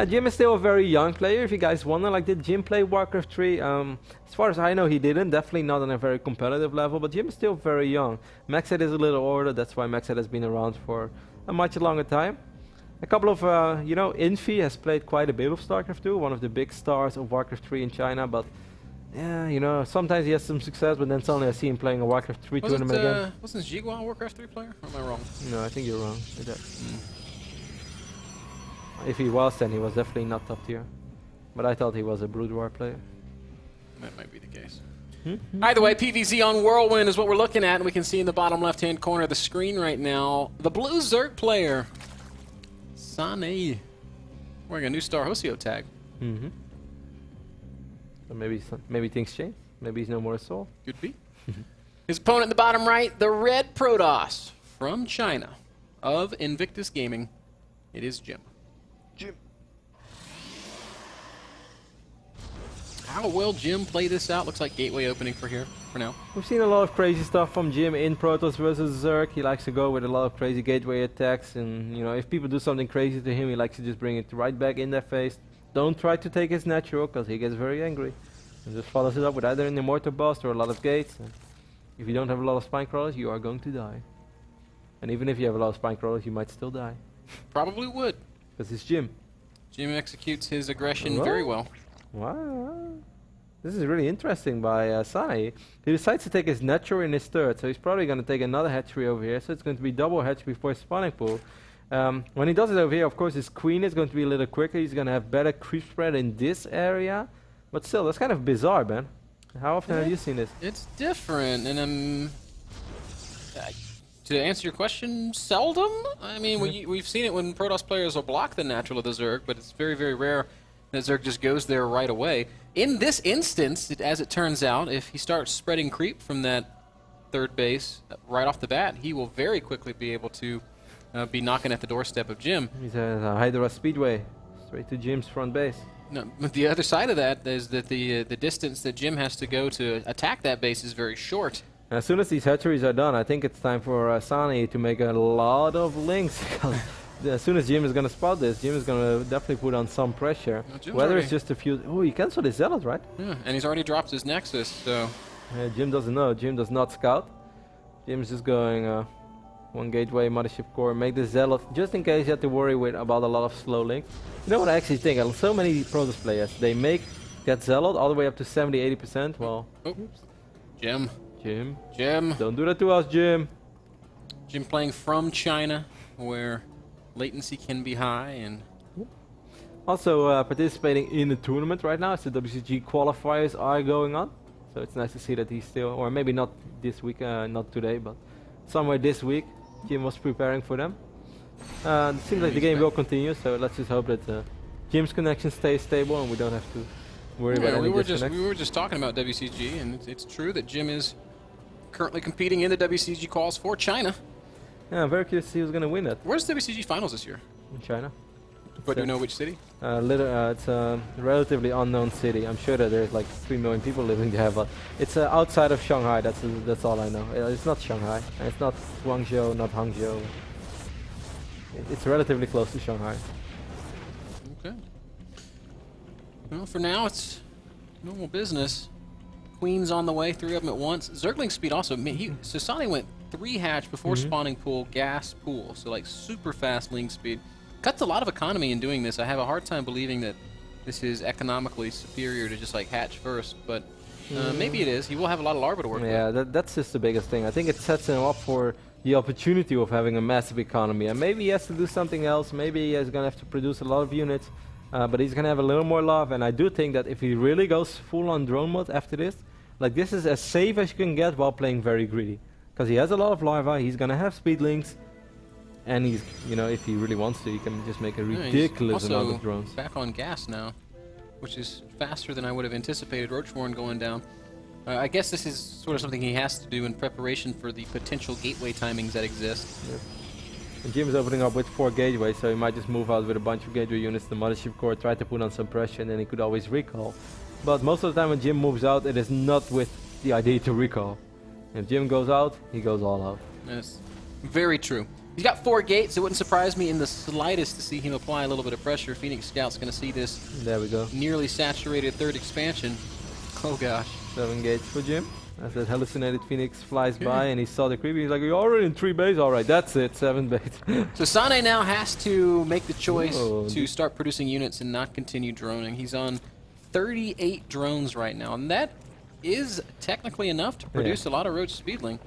Jim is still a very young player. If you guys wonder, like, did Jim play Warcraft 3? As far as I know, he didn't. Definitely not on a very competitive level, but Jim is still very young. Maxhead is a little older. That's why Maxhead has been around for a much longer time. A couple of, Infi has played quite a bit of StarCraft 2, one of the big stars of Warcraft 3 in China, but yeah, sometimes he has some success, but then suddenly I see him playing a Warcraft 3 tournament again. Wasn't Jigua a Warcraft 3 player? Or am I wrong? No, I think you're wrong. If he was, then he was definitely not top tier. But I thought he was a Brood War player. That might be the case. Either way, PVZ on Whirlwind is what we're looking at, and we can see in the bottom left-hand corner of the screen right now, the blue Zerg player, Ssanaee, wearing a new Star Hosio tag. So maybe things change. Maybe he's no more a soul. Could be. His opponent in the bottom right, the red Protoss from China of Invictus Gaming. It is Jim. How will Jim play this out? Looks like gateway opening for now. We've seen a lot of crazy stuff from Jim in Protoss versus Zerg. He likes to go with a lot of crazy gateway attacks, and if people do something crazy to him, he likes to just bring it right back in their face. Don't try to take his natural, because he gets very angry. And just follows it up with either an Immortal Bust or a lot of gates. And if you don't have a lot of Spine Crawlers, you are going to die. And even if you have a lot of Spine Crawlers, you might still die. Probably would. Because it's Jim. Jim executes his aggression very well. Wow. This is really interesting by Ssanaee. He decides to take his natural in his third, so he's probably going to take another hatchery over here. So it's going to be double hatchery before his spawning pool. When he does it over here, of course, his queen is going to be a little quicker. He's going to have better creep spread in this area. But still, that's kind of bizarre, man. How often have you seen this? It's different, and to answer your question, seldom. I mean, we've seen it when Protoss players will block the natural of the Zerg, but it's very, very rare that Zerg just goes there right away. In this instance, as it turns out, if he starts spreading creep from that third base right off the bat, he will very quickly be able to be knocking at the doorstep of Jim. He's a Hydra Speedway, straight to Jim's front base. No, but the other side of that is that the distance that Jim has to go to attack that base is very short. As soon as these hatcheries are done, I think it's time for Ssanaee to make a lot of links. As soon as Jim is going to spot this, Jim is going to definitely put on some pressure. Whether it's just a few... Oh, he cancelled his Zealot, right? Yeah, and he's already dropped his Nexus, so... Jim doesn't know. Jim does not scout. Jim's just going one gateway, Mothership Core, make the Zealot, just in case you have to worry about a lot of slow links. You know what I actually think? So many Protoss players, they make that Zealot all the way up to 70-80%. Well... Oops. Jim. Jim. Don't do that to us, Jim. Jim playing from China, where latency can be high, and also participating in the tournament right now. So WCG qualifiers are going on. So it's nice to see that he's still, or maybe not this week, not today, but somewhere this week, Jim was preparing for them. It seems like the game will continue, so let's just hope that Jim's connection stays stable and we don't have to worry about any disconnects. We were just talking about WCG, and it's true that Jim is currently competing in the WCG calls for China. Yeah, I'm very curious to see who's going to win that. Where's WCG finals this year? In China. But do you know which city? It's a relatively unknown city. I'm sure that there's like 3 million people living there, but it's outside of Shanghai. That's all I know. It's not Shanghai. It's not Guangzhou, not Hangzhou. It's relatively close to Shanghai. Okay. Well, for now, it's normal business. Queen's on the way, 3 of them at once. Zergling speed also. So Ssanaee went 3 hatch before spawning pool, gas pool. So like super fast link speed. Cuts a lot of economy in doing this. I have a hard time believing that this is economically superior to just like hatch first, but maybe it is. He will have a lot of larva to work with. Yeah, that's just the biggest thing. I think it sets him up for the opportunity of having a massive economy. And maybe he has to do something else. Maybe he's going to have to produce a lot of units. But he's going to have a little more love. And I do think that if he really goes full on drone mode after this, like this is as safe as you can get while playing very greedy. Because he has a lot of larva, he's going to have speed links. And he's, if he really wants to, he can just make a ridiculous amount of drones. Back on gas now, which is faster than I would have anticipated Roachborn going down. I guess this is sort of something he has to do in preparation for the potential gateway timings that exist. Yep. And Jim is opening up with 4 gateways, so he might just move out with a bunch of gateway units, the Mothership Core, try to put on some pressure, and then he could always recall. But most of the time when Jim moves out, it is not with the idea to recall. If Jim goes out, he goes all out. Yes, very true. He's got 4 gates. It wouldn't surprise me in the slightest to see him apply a little bit of pressure. Phoenix Scout's going to see this There we go. nearly saturated 3rd expansion. Oh, gosh. 7 gates for Jim. As that hallucinated Phoenix flies by and he saw the creep, he's like, you're already in 3 bays? Alright, that's it, 7 bays. So Ssanaee now has to make the choice Whoa. to start producing units and not continue droning. He's on 38 drones right now, and that is technically enough to produce a lot of Roach Speedling.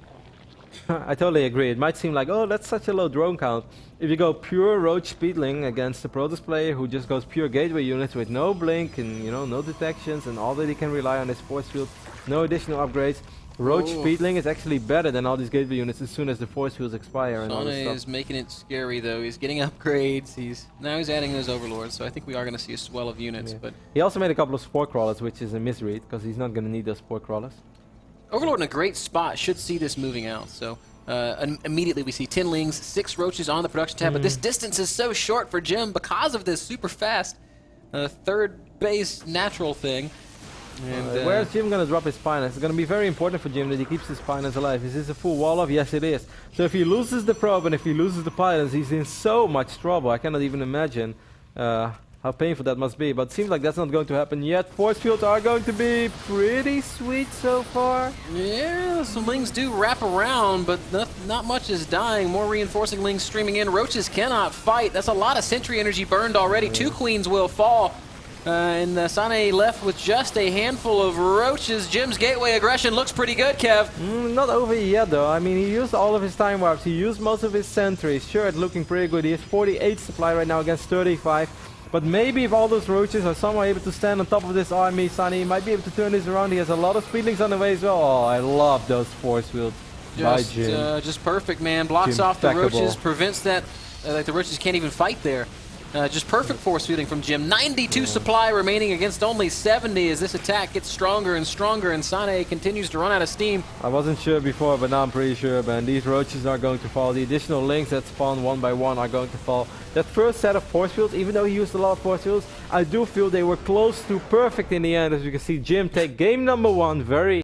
I totally agree. It might seem like, oh, that's such a low drone count. If you go pure Roach Speedling against a Protoss player who just goes pure gateway units with no blink and, you know, no detections, and all that he can rely on is force field, no additional upgrades, Roach Speedling is actually better than all these gateway units as soon as the force fields expire and all this Ssanaee stuff. is making it scary, though. He's getting upgrades. Now he's adding those overlords, so I think we are going to see a swell of units. Yeah. But He also made a couple of spore crawlers, which is a misread, because he's not going to need those spore crawlers. Overlord in a great spot, should see this moving out. So immediately we see 10 lings, 6 roaches on the production tab, but this distance is so short for Jim because of this super fast 3rd base natural thing. And, where's Jim going to drop his Spinus? It's going to be very important for Jim that he keeps his Spinus alive. Is this a full wall off? Yes, it is. So if he loses the probe and if he loses the pilots, he's in so much trouble. I cannot even imagine how painful that must be. But it seems like that's not going to happen yet. Force fields are going to be pretty sweet so far. Yeah, some lings do wrap around, but not much is dying. More reinforcing lings streaming in. Roaches cannot fight. That's a lot of sentry energy burned already. 2 queens will fall. And Ssanaee left with just a handful of roaches. Jim's gateway aggression looks pretty good, Kev. Not over yet though. I mean, he used all of his time warps. He used most of his sentries. Sure, it's looking pretty good. He has 48 supply right now against 35. But maybe if all those roaches are somehow able to stand on top of this army, Ssanaee might be able to turn this around. He has a lot of speedlings on the way as well. Oh, I love those force fields by Jim. Just perfect, man. Blocks off the roaches, prevents that. Like the roaches can't even fight there. Just perfect force fielding from Jim. 92 supply remaining against only 70 as this attack gets stronger and stronger, and Ssanaee continues to run out of steam. I wasn't sure before, but now I'm pretty sure, man. These roaches are going to fall. The additional links that spawn one by one are going to fall. That first set of force fields, even though he used a lot of force fields, I do feel they were close to perfect in the end. As you can see, Jim take game number 1 very